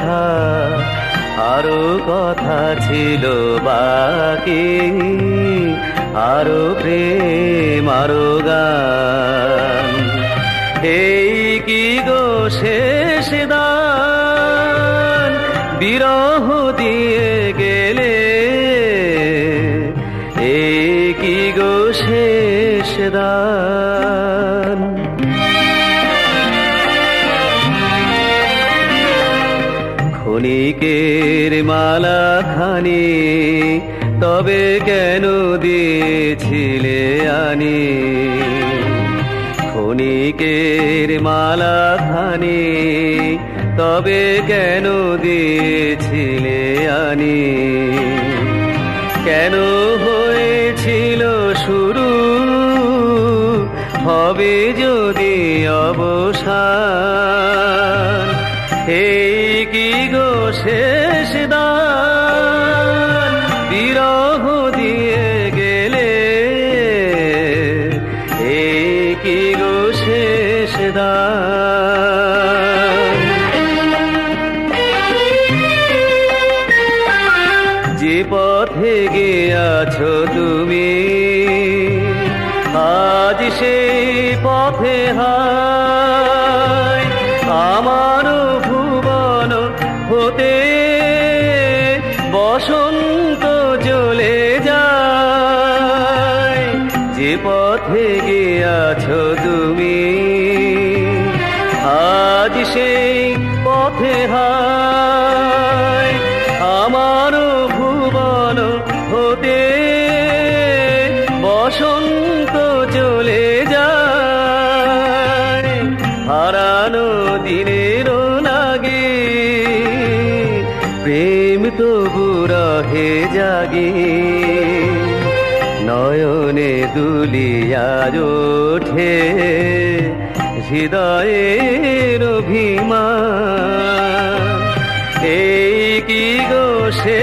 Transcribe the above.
দেখা, আরো কথা ছিল বাকি, আরো প্রেম আরো গান। এই কি গো শেষ দান, বিরহ দিয়ে গেলে, এই কি গো শেষ দান। ক্ষণিকের মালা খানি তবে কেন দিয়েছিলে আনি, ক্ষণিকের মালা খানি তবে কেন দিয়েছিলে আনি। কেন হয়েছিল শুরু, হবে যদি অবসান। এই কি গো শেষ দান, বিরহ দিয়ে গেলে, এই কি গো শেষ দান। যে পথে গিয়েছো তুমি, আজ সেই পথে হায়। আমারও ভুবন হতে বসন্ত জ্বলে যায়। যে পথে গিয়েছো তুমি, আজ সেই পথে হায়। আমারও ভুবন হতে বসন্ত চলে যায়। হারানো দিনেরও লাগে, প্রেম তবু রহে জাগে। নয়নে দুলিয়া ওঠে হৃদয়ের অভিমান। এই কি গো সে